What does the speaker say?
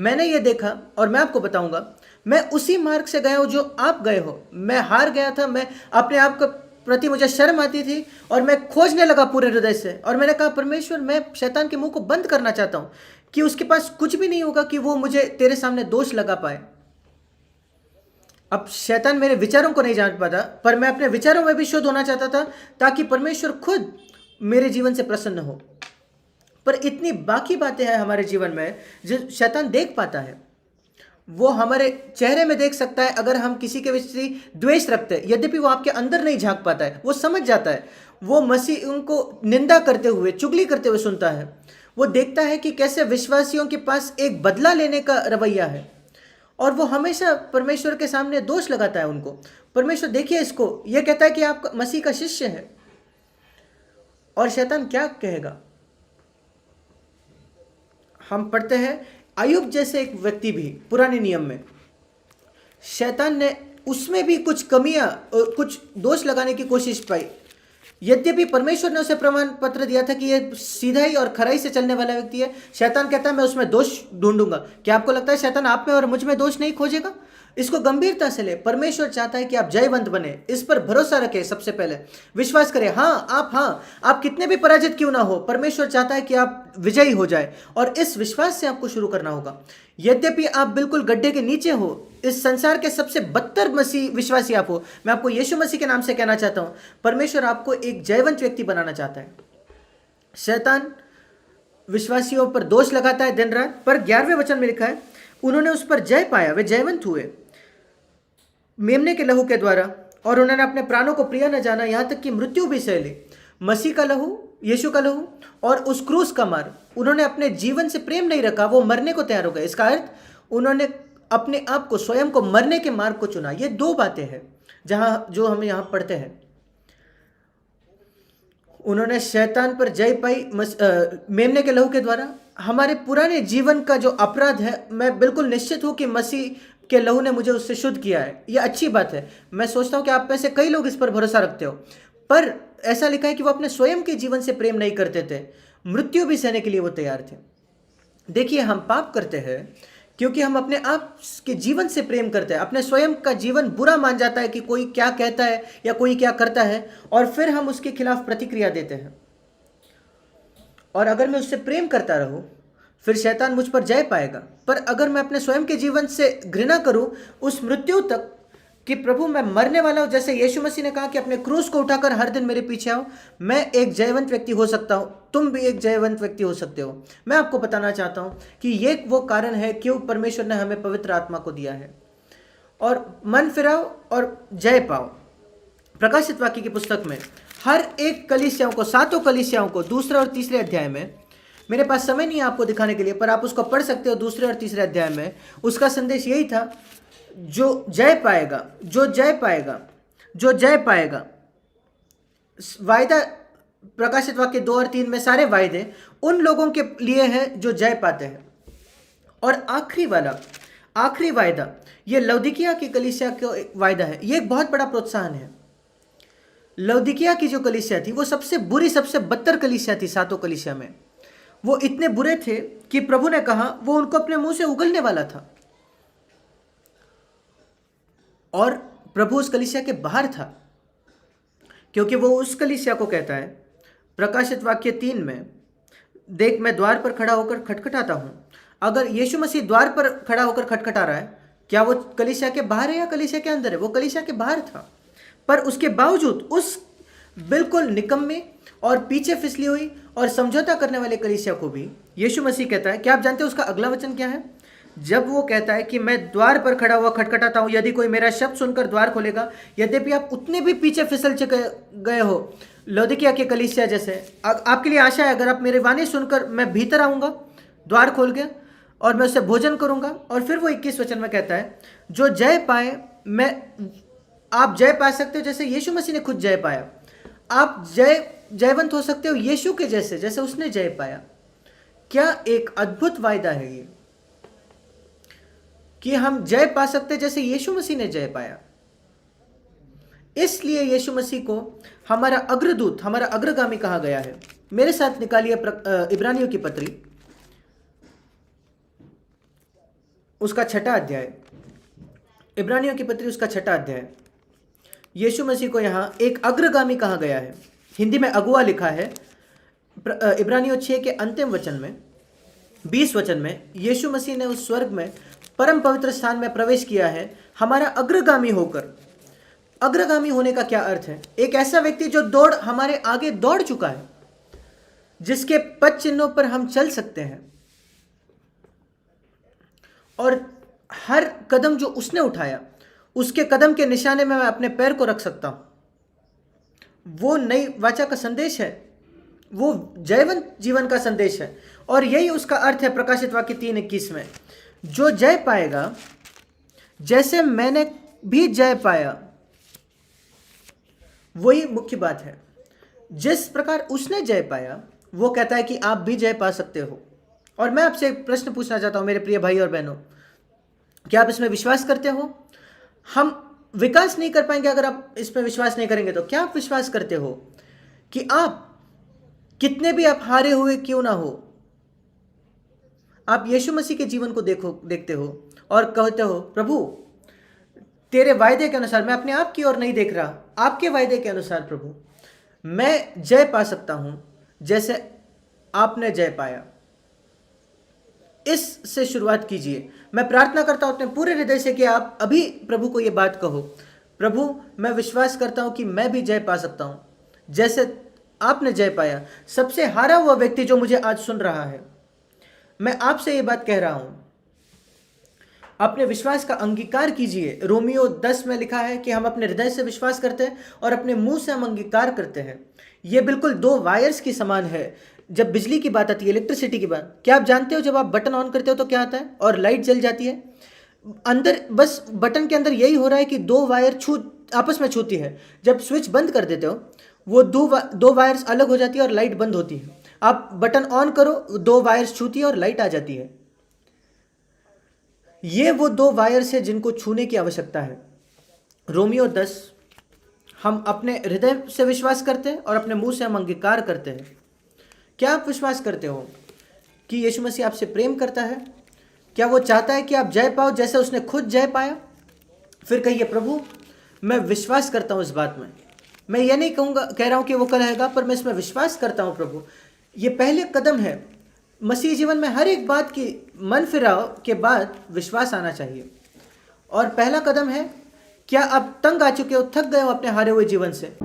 मैंने ये देखा और मैं आपको बताऊंगा, मैं उसी मार्ग से गया हूं जो आप गए हो। मैं हार गया था, मैं अपने आप के प्रति मुझे शर्म आती थी और मैं खोजने लगा पूरे हृदय से, और मैंने कहा परमेश्वर मैं शैतान के मुंह को बंद करना चाहता हूं कि उसके पास कुछ भी नहीं होगा कि वो मुझे तेरे सामने दोष लगा पाए। अब शैतान मेरे विचारों को नहीं जान पाता, पर मैं अपने विचारों में भी शुद्ध होना चाहता था ताकि परमेश्वर खुद मेरे जीवन से प्रसन्न हो। पर इतनी बाकी बातें हैं हमारे जीवन में जो शैतान देख पाता है। वो हमारे चेहरे में देख सकता है अगर हम किसी के विषय द्वेष रखते हैं, यद्यपि वो आपके अंदर नहीं झांक पाता है। वो समझ जाता है, वो मसीह उनको निंदा करते हुए, चुगली करते हुए सुनता है। वो देखता है कि कैसे विश्वासियों के पास एक बदला लेने का रवैया है, और वो हमेशा परमेश्वर के सामने दोष लगाता है उनको। परमेश्वर देखिए इसको, ये कहता है कि आप मसीह का शिष्य है, और शैतान क्या कहेगा। हम पढ़ते हैं अय्यूब जैसे एक व्यक्ति भी पुराने नियम में, शैतान ने उसमें भी कुछ कमियां और कुछ दोष लगाने की कोशिश पाई। यद्यपि परमेश्वर ने उसे प्रमाण पत्र दिया था कि ये सीधाई और खराई से चलने वाला व्यक्ति है, शैतान कहता है मैं उसमें दोष ढूंढूंगा। क्या आपको लगता है शैतान आप में और मुझ में दोष नहीं खोजेगा? इसको गंभीरता से ले। परमेश्वर चाहता है कि आप जयवंत बने, इस पर भरोसा रखें। सबसे पहले विश्वास करें, हाँ आप कितने भी पराजित क्यों ना हो, परमेश्वर चाहता है कि आप विजयी हो जाए, और इस विश्वास से आपको शुरू करना होगा। यद्यपि आप बिल्कुल गड्ढे के नीचे हो, इस संसार के सबसे बदतर मसीह विश्वासी आप हो, मैं आपको यीशु मसीह के नाम से कहना चाहता हूं, परमेश्वर आपको एक जयवंत व्यक्ति बनाना चाहता है। शैतान विश्वासियों पर दोष लगाता है दिन रात, पर 11वें वचन में लिखा है उन्होंने उस पर जय पाया, वे जयवंत हुए मेमने के लहू के द्वारा, और उन्होंने अपने प्राणों को प्रिय न जाना, यहां तक कि मृत्यु भी सह ली। मसीह का लहू, यीशु का लहू और उस क्रूस का मार, उन्होंने अपने जीवन से प्रेम नहीं रखा, वो मरने को तैयार हो गए। इसका अर्थ उन्होंने अपने आप को, स्वयं को मरने के मार्ग को चुना। ये दो बातें हैं जहां जो हम यहां पढ़ते हैं। उन्होंने शैतान पर जय पाई मेमने के लहू के द्वारा। हमारे पुराने जीवन का जो अपराध है, मैं बिल्कुल निश्चित हूं कि मसीह के लहू ने मुझे उससे शुद्ध किया है। यह अच्छी बात है। मैं सोचता हूं कि आप में से कई लोग इस पर भरोसा रखते हो, पर ऐसा लिखा है कि वो अपने स्वयं के जीवन से प्रेम नहीं करते थे, मृत्यु भी सहने के लिए वो तैयार थे। देखिए, हम पाप करते हैं क्योंकि हम अपने आप के जीवन से प्रेम करते हैं। अपने स्वयं का जीवन बुरा मान जाता है कि कोई क्या कहता है या कोई क्या करता है, और फिर हम उसके खिलाफ प्रतिक्रिया देते हैं। और अगर मैं उससे प्रेम करता रहूं, फिर शैतान मुझ पर जय पाएगा। पर अगर मैं अपने स्वयं के जीवन से घृणा करूं उस मृत्यु तक कि प्रभु मैं मरने वाला हूं, जैसे यीशु मसीह ने कहा कि अपने क्रूस को उठाकर हर दिन मेरे पीछे आओ, मैं एक जयवंत व्यक्ति हो सकता हूं, तुम भी एक जयवंत व्यक्ति हो सकते हो। मैं आपको बताना चाहता हूं कि ये वो कारण है क्यों परमेश्वर ने हमें पवित्र आत्मा को दिया है। और मन फिराओ और जय पाओ। प्रकाशित वाक्य की पुस्तक में हर एक कलीसियाओं को, सातों कलीसियाओं को, दूसरे और तीसरे अध्याय में, मेरे पास समय नहीं है आपको दिखाने के लिए, पर आप उसको पढ़ सकते हो। दूसरे और तीसरे अध्याय में उसका संदेश यही था, जो जय पाएगा, जो जय पाएगा, जो जय पाएगा। वायदा प्रकाशित वाक्य 2 और 3 में सारे वायदे उन लोगों के लिए हैं जो जय पाते हैं। और आखिरी वायदा ये लौदीकिया की कलीसिया का वायदा है। ये एक बहुत बड़ा प्रोत्साहन है। लौदीकिया की जो कलीसिया थी वो सबसे बुरी, सबसे बदतर कलीसिया थी सातों कलीसिया में। वो इतने बुरे थे कि प्रभु ने कहा वो उनको अपने मुंह से उगलने वाला था, और प्रभु उस कलीसिया के बाहर था, क्योंकि वो उस कलीसिया को कहता है प्रकाशित वाक्य 3 में, देख मैं द्वार पर खड़ा होकर खटखटाता हूं। अगर यीशु मसीह द्वार पर खड़ा होकर खटखटा रहा है, क्या वो कलीसिया के बाहर है या कलीसिया के अंदर है? वो कलीसिया के बाहर था। पर उसके बावजूद उस बिल्कुल निकम्मे और पीछे फिसली हुई और समझौता करने वाले कलीसिया को भी यीशु मसीह कहता है, क्या आप जानते हैं उसका अगला वचन क्या है? जब वो कहता है कि मैं द्वार पर खड़ा हुआ खटखटाता हूं, यदि कोई मेरा शब्द सुनकर द्वार खोलेगा, यद्यपि आप उतने भी पीछे फिसल चुके गए हो लौदीकिया के कलीसिया जैसे, आपके लिए आशा है, अगर आप मेरी वाणी सुनकर, मैं भीतर आऊंगा द्वार खोल के और मैं उससे भोजन करूंगा। और फिर वो 21 वचन में कहता है, जो जय पाए, आप जय पा सकते हो जैसे यीशु मसीह ने खुद जय पाया। आप जयवंत हो सकते हो यीशु के जैसे, जैसे उसने जय पाया। क्या एक अद्भुत वायदा है ये, कि हम जय पा सकते जैसे यीशु मसीह ने जय पाया। इसलिए यीशु मसीह को हमारा अग्रदूत, हमारा अग्रगामी कहा गया है। मेरे साथ निकालिए इब्रानियों की पत्री, उसका 6वां अध्याय, इब्रानियों की पत्री उसका 6वां अध्याय। यीशु मसीह को यहाँ एक अग्रगामी कहा गया है, हिंदी में अगुआ लिखा है। इब्रानियों 6 के अंतिम वचन में 20 वचन में यीशु मसीह ने उस स्वर्ग में परम पवित्र स्थान में प्रवेश किया है हमारा अग्रगामी होकर। अग्रगामी होने का क्या अर्थ है? एक ऐसा व्यक्ति जो दौड़ हमारे आगे दौड़ चुका है, जिसके पद चिन्हों पर हम चल सकते हैं, और हर कदम जो उसने उठाया उसके कदम के निशाने में मैं अपने पैर को रख सकता हूं। वो नई वाचा का संदेश है, वो जयवंत जीवन का संदेश है, और यही उसका अर्थ है प्रकाशित वाक्य 3:21 में, जो जय पाएगा जैसे मैंने भी जय पाया। वही मुख्य बात है, जिस प्रकार उसने जय पाया वो कहता है कि आप भी जय पा सकते हो। और मैं आपसे एक प्रश्न पूछना चाहता हूं मेरे प्रिय भाई और बहनों, क्या आप इसमें विश्वास करते हो? हम विकास नहीं कर पाएंगे अगर आप इसमें विश्वास नहीं करेंगे। तो क्या आप विश्वास करते हो कि आप कितने भी आप हारे हुए क्यों ना हो, आप यीशु मसीह के जीवन को देखते हो और कहते हो, प्रभु तेरे वायदे के अनुसार, मैं अपने आप की ओर नहीं देख रहा, आपके वायदे के अनुसार प्रभु मैं जय पा सकता हूं जैसे आपने जय पाया। इससे शुरुआत कीजिए। मैं प्रार्थना करता हूं अपने पूरे हृदय से कि आप अभी प्रभु को यह बात कहो, प्रभु मैं विश्वास करता हूं कि मैं भी जय पा सकता हूं जैसे आपने जय पाया। सबसे हारा हुआ व्यक्ति जो मुझे आज सुन रहा है, मैं आपसे ये बात कह रहा हूं, अपने विश्वास का अंगीकार कीजिए। रोमियो 10 में लिखा है कि हम अपने हृदय से विश्वास करते हैं और अपने मुंह से हम अंगीकार करते हैं। ये बिल्कुल 2 वायर्स की समान है। जब बिजली की बात आती है, इलेक्ट्रिसिटी की बात, क्या आप जानते हो जब आप बटन ऑन करते हो तो क्या आता है और लाइट जल जाती है? अंदर बस बटन के अंदर यही हो रहा है कि 2 वायर आपस में छूती है। जब स्विच बंद कर देते हो वो 2 वायर्स अलग हो जाती है और लाइट बंद होती है। आप बटन ऑन करो, 2 वायर्स छूती है और लाइट आ जाती है। ये वो 2 वायर्स है जिनको छूने की आवश्यकता है। रोमियो 10 हम अपने हृदय से विश्वास करते हैं और अपने मुंह से हम अंगीकार करते हैं। क्या आप विश्वास करते हो कि यीशु मसीह आपसे प्रेम करता है? क्या वो चाहता है कि आप जय पाओ जैसे उसने खुद जय पाया? फिर कहिए, प्रभु मैं विश्वास करता हूं इस बात में। मैं ये नहीं कह रहा हूं कि वो करेगा, पर मैं इसमें विश्वास करता हूं प्रभु। ये पहले कदम है मसीह जीवन में। हर एक बात की मन फिराव के बाद विश्वास आना चाहिए। और पहला कदम है, क्या आप तंग आ चुके हो, थक गए हो अपने हारे हुए जीवन से?